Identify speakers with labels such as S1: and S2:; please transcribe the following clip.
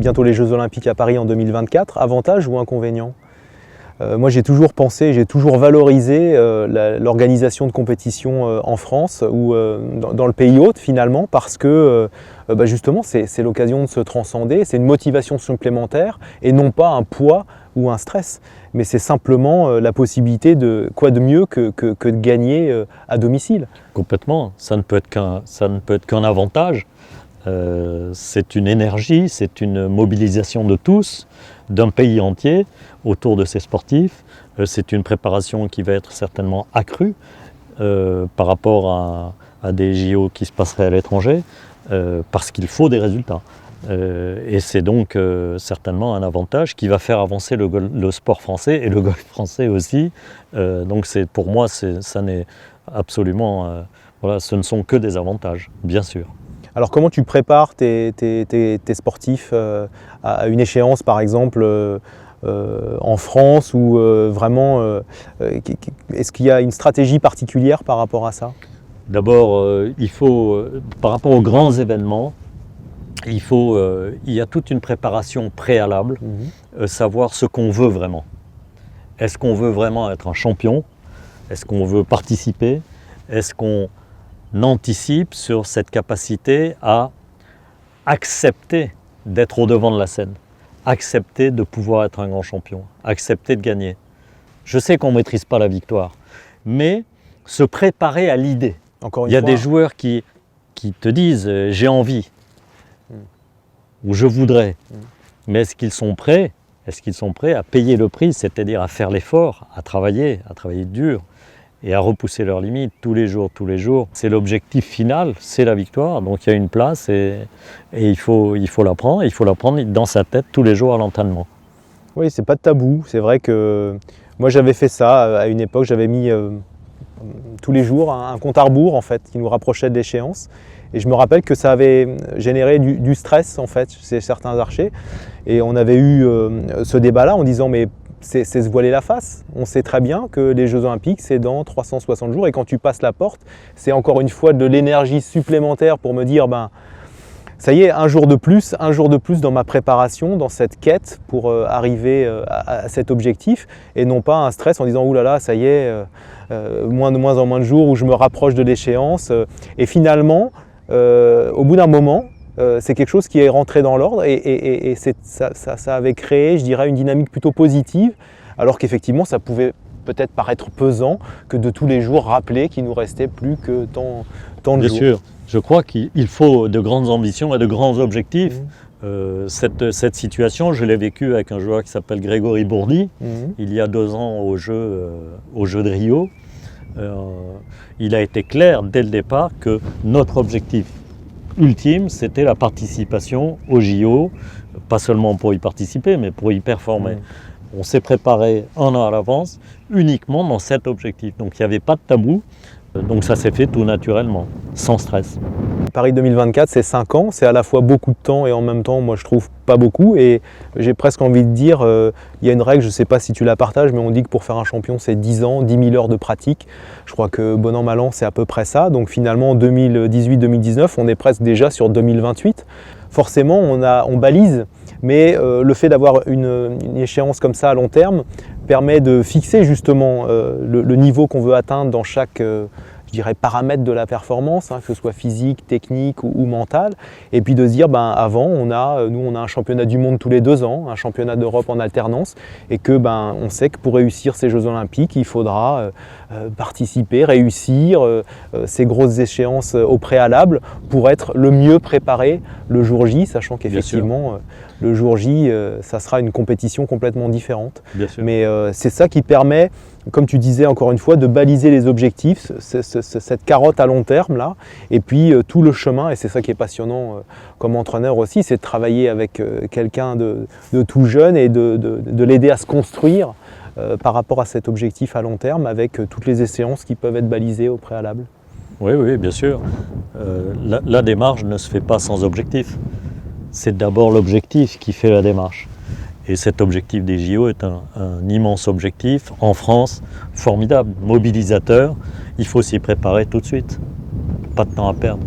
S1: bientôt les Jeux Olympiques à Paris en 2024. Avantage ou inconvénient? Moi j'ai toujours pensé, j'ai toujours valorisé l'organisation de compétitions en France ou dans le pays hôte finalement, parce que justement c'est l'occasion de se transcender, c'est une motivation supplémentaire et non pas un poids ou un stress. Mais c'est simplement la possibilité de quoi de mieux que de gagner à domicile.
S2: Complètement, ça ne peut être qu'un avantage. C'est une énergie, c'est une mobilisation de tous, d'un pays entier autour de ces sportifs. C'est une préparation qui va être certainement accrue par rapport à des JO qui se passeraient à l'étranger, parce qu'il faut des résultats. Et c'est donc certainement un avantage qui va faire avancer le sport français et le golf français aussi. Donc pour moi, ça n'est absolument, voilà, ce ne sont que des avantages, bien sûr.
S1: Alors comment tu prépares tes sportifs à une échéance par exemple en France, ou vraiment est-ce qu'il y a une stratégie particulière par rapport à ça?
S2: D'abord, il faut, par rapport aux grands événements, il y a toute une préparation préalable, savoir ce qu'on veut vraiment. Est-ce qu'on veut vraiment être un champion? Est-ce qu'on veut participer? Est-ce qu'on anticipe sur cette capacité à accepter d'être au devant de la scène, accepter de pouvoir être un grand champion, accepter de gagner? Je sais qu'on ne maîtrise pas la victoire, mais se préparer à l'idée. Il y a des joueurs qui te disent « j'ai envie » ou « je voudrais ». Mais est-ce qu'ils sont prêts? Est-ce qu'ils sont prêts à payer le prix, c'est-à-dire à faire l'effort, à travailler dur et à repousser leurs limites tous les jours? C'est l'objectif final, c'est la victoire. Donc il y a une place et il faut la prendre. Il faut la prendre dans sa tête tous les jours à l'entraînement.
S1: Oui, c'est pas de tabou. C'est vrai que moi j'avais fait ça à une époque. J'avais mis tous les jours un compte à rebours en fait, qui nous rapprochait de l'échéance. Et je me rappelle que ça avait généré du stress en fait chez certains archers. Et on avait eu ce débat-là en disant mais c'est se voiler la face. On sait très bien que les Jeux Olympiques c'est dans 360 jours et quand tu passes la porte, c'est encore une fois de l'énergie supplémentaire pour me dire ça y est, un jour de plus dans ma préparation, dans cette quête pour arriver à cet objectif, et non pas un stress en disant oulala, ça y est, de moins en moins de jours où je me rapproche de l'échéance. Et finalement, au bout d'un moment, c'est quelque chose qui est rentré dans l'ordre et ça avait créé, je dirais, une dynamique plutôt positive, alors qu'effectivement, ça pouvait peut-être paraître pesant que de tous les jours rappeler qu'il nous restait plus que tant de jours.
S2: Bien sûr, je crois qu'il faut de grandes ambitions et de grands objectifs. Cette situation, je l'ai vécue avec un joueur qui s'appelle Grégory Bourdi, il y a 2 ans aux Jeux de Rio. Il a été clair dès le départ que notre objectif ultime, c'était la participation aux JO, pas seulement pour y participer, mais pour y performer. On s'est préparé 1 an à l'avance uniquement dans cet objectif. Donc il n'y avait pas de tabou, donc ça s'est fait tout naturellement, sans stress.
S1: Paris 2024, c'est 5 ans, c'est à la fois beaucoup de temps et en même temps, moi je trouve pas beaucoup. Et j'ai presque envie de dire, il y a une règle, je ne sais pas si tu la partages, mais on dit que pour faire un champion, c'est 10 ans, 10 000 heures de pratique. Je crois que bon an, mal an, c'est à peu près ça. Donc finalement, 2018-2019, on est presque déjà sur 2028. Forcément, on balise, mais le fait d'avoir une échéance comme ça à long terme permet de fixer justement le niveau qu'on veut atteindre dans chaque je dirais, paramètres de la performance, que ce soit physique, technique ou mental. Et puis de se dire, avant, nous on a un championnat du monde tous les 2 ans, un championnat d'Europe en alternance, et que on sait que pour réussir ces Jeux Olympiques, il faudra participer, réussir ces grosses échéances au préalable pour être le mieux préparé le jour J, sachant qu'effectivement, le jour J, ça sera une compétition complètement différente. Mais c'est ça qui permet, comme tu disais encore une fois, de baliser les objectifs, cette carotte à long terme là, et puis tout le chemin, et c'est ça qui est passionnant comme entraîneur aussi, c'est de travailler avec quelqu'un de tout jeune et de l'aider à se construire par rapport à cet objectif à long terme, avec toutes les échéances qui peuvent être balisées au préalable.
S2: Oui, bien sûr. La démarche ne se fait pas sans objectif. C'est d'abord l'objectif qui fait la démarche. Et cet objectif des JO est un immense objectif, en France, formidable, mobilisateur. Il faut s'y préparer tout de suite. Pas de temps à perdre.